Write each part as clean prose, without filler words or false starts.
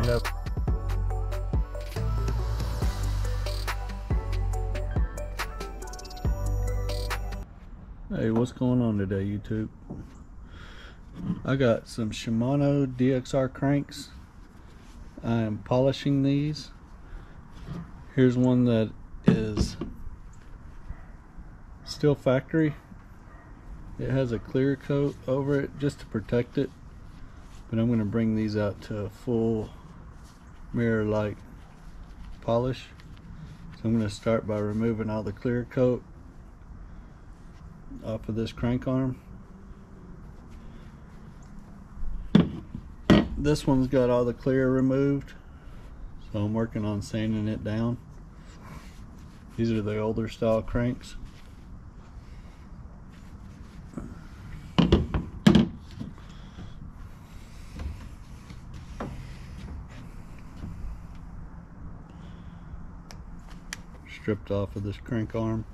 Yep. Hey, what's going on today, YouTube? I got some Shimano DXR cranks. I am polishing these. Here's one that is still factory. It has a clear coat over it just to protect it, but I'm going to bring these out to a full mirror-like polish. So I'm going to start by removing all the clear coat off of this crank arm. This one's got all the clear removed, so I'm working on sanding it down. These are the older style cranks. Stripped off of this crank arm.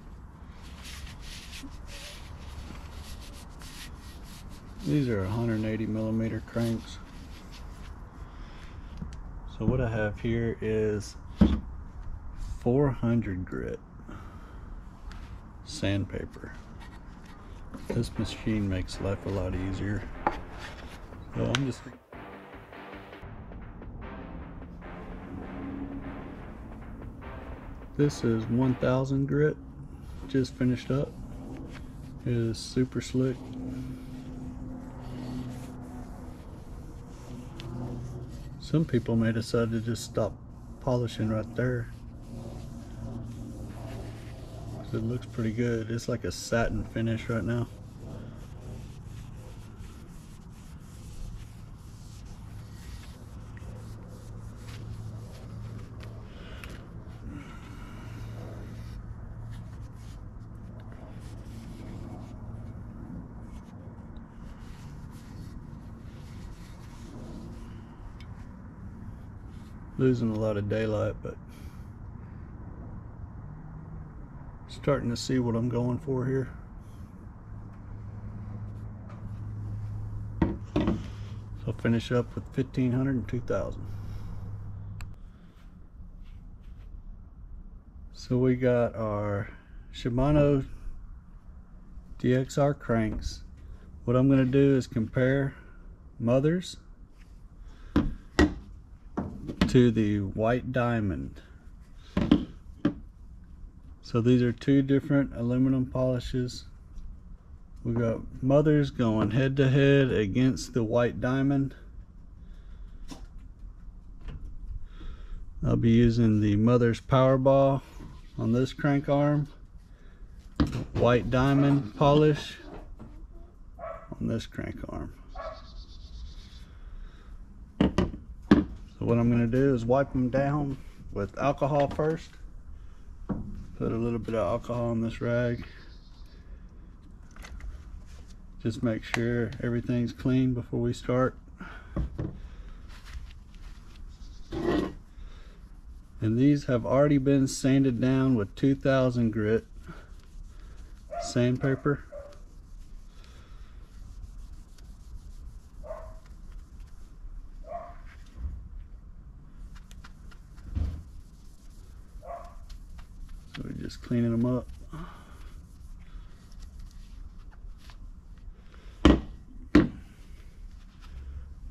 These are 180 millimeter cranks. So what I have here is 400 grit sandpaper. This machine makes life a lot easier. So I'm just This is 1000 grit, just finished up. It is super slick. Some people may decide to just stop polishing right there. It looks pretty good. It's like a satin finish right now. Losing a lot of daylight, but starting to see what I'm going for here. So I'll finish up with 1500 and 2000. So we got our Shimano DXR cranks. What I'm going to do is compare mothers to the white diamond. So these are two different aluminum polishes. We got mothers going head to head against the white diamond. I'll be using the mother's power ball on this crank arm, white diamond polish on this crank arm. So what I'm going to do is wipe them down with alcohol first. Put a little bit of alcohol on this rag. Just make sure everything's clean before we start. And these have already been sanded down with 2000 grit sandpaper. So we're just cleaning them up.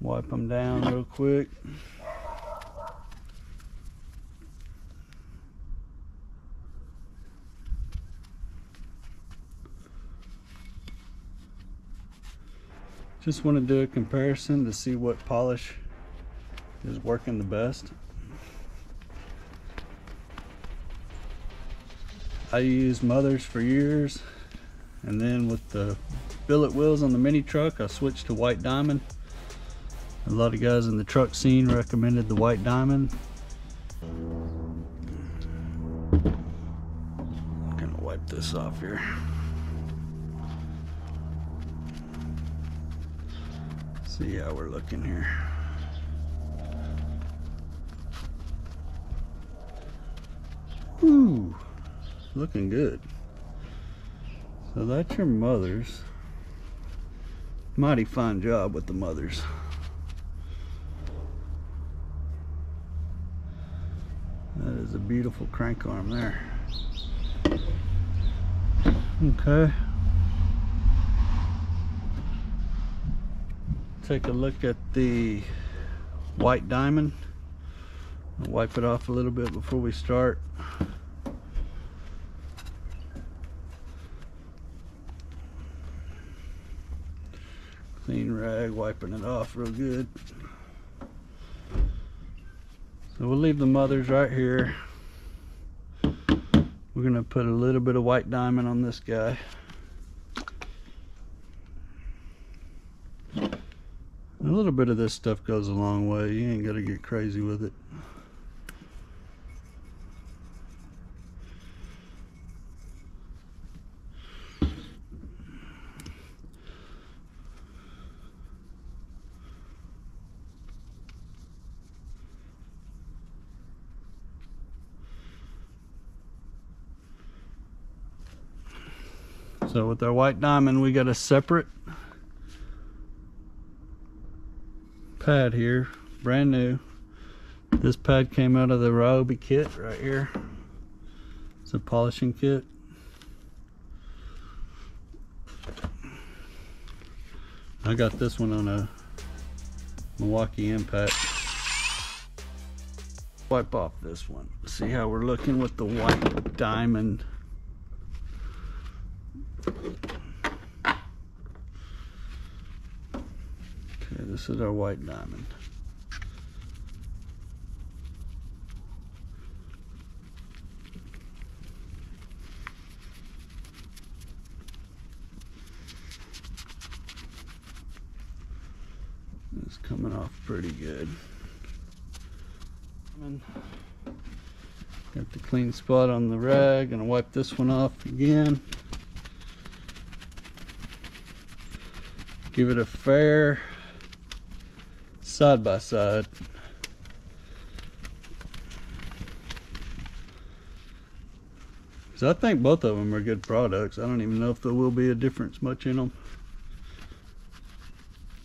Wipe them down real quick. Just want to do a comparison to see what polish is working the best. I used mothers for years, and then with the billet wheels on the mini truck I switched to white diamond. A lot of guys in the truck scene recommended the white diamond. I'm gonna wipe this off here. See how we're looking here. Ooh, looking good. So that's your mothers. Mighty fine job with the mothers. That is a beautiful crank arm there. Okay. Take a look at the white diamond. I'll wipe it off a little bit before we start. Clean rag, wiping it off real good. So we'll leave the mothers right here. We're gonna put a little bit of white diamond on this guy. A little bit of this stuff goes a long way. You ain't gotta get crazy with it. So with our white diamond, we got a separate pad here, brand new. This pad came out of the Ryobi kit right here. It's a polishing kit. I got this one on a Milwaukee Impact. Wipe off this one. See how we're looking with the white diamond. Okay, this is our white diamond. It's coming off pretty good. Got the clean spot on the rag. Gonna wipe this one off again. Give it a fair side by side. So I think both of them are good products. I don't even know if there will be a difference much in them.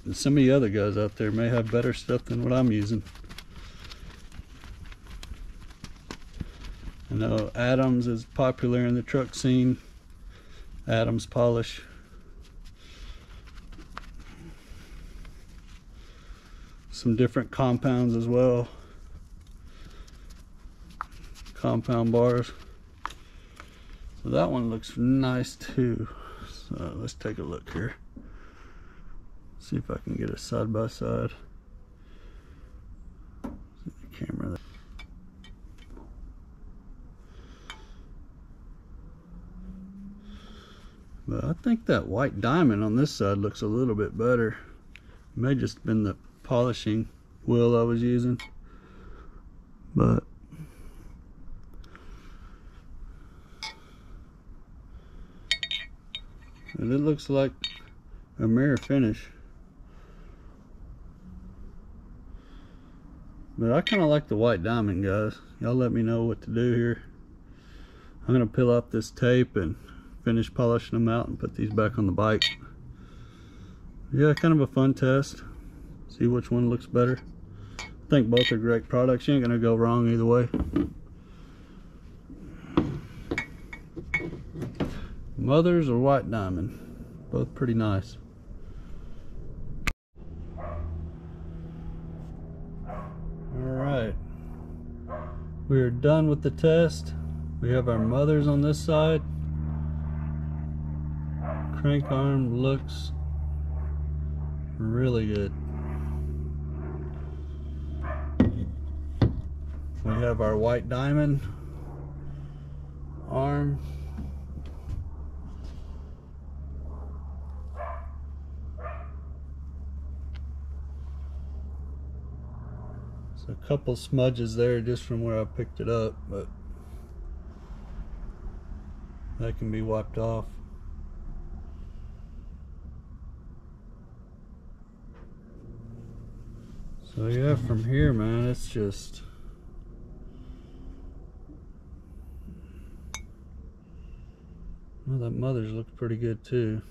And some of the other guys out there may have better stuff than what I'm using. I know Adams is popular in the truck scene. Adams polish. Some different compounds as well. Compound bars. So that one looks nice too. So let's take a look here. See if I can get a side by side. See the camera there. But I think that white diamond on this side looks a little bit better. It may just been the polishing wheel I was using, but and it looks like a mirror finish. But I kind of like the white diamond, guys. Y'all let me know what to do here. I'm gonna peel off this tape and finish polishing them out and put these back on the bike. Yeah, kind of a fun test. See which one looks better. I think both are great products. You ain't gonna go wrong either way. Mothers or white diamond, both pretty nice. Alright, we are done with the test. We have our mothers on this side. Crank arm looks really good. We have our white diamond arm. So a couple smudges there just from where I picked it up, but that can be wiped off. So yeah, from here, man, it's just well, that mother's looks pretty good too.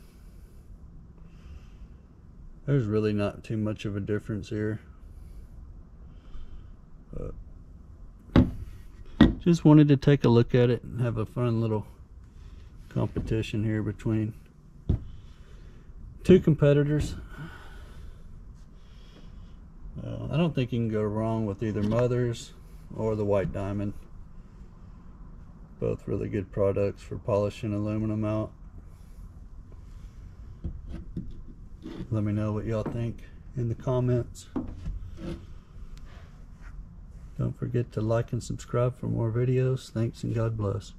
There's really not too much of a difference here, but Just wanted to take a look at it and have a fun little competition here between two competitors. I don't think you can go wrong with either Mother's or the White Diamond. Both really good products for polishing aluminum out. Let me know what y'all think in the comments. Don't forget to like and subscribe for more videos. Thanks and God bless.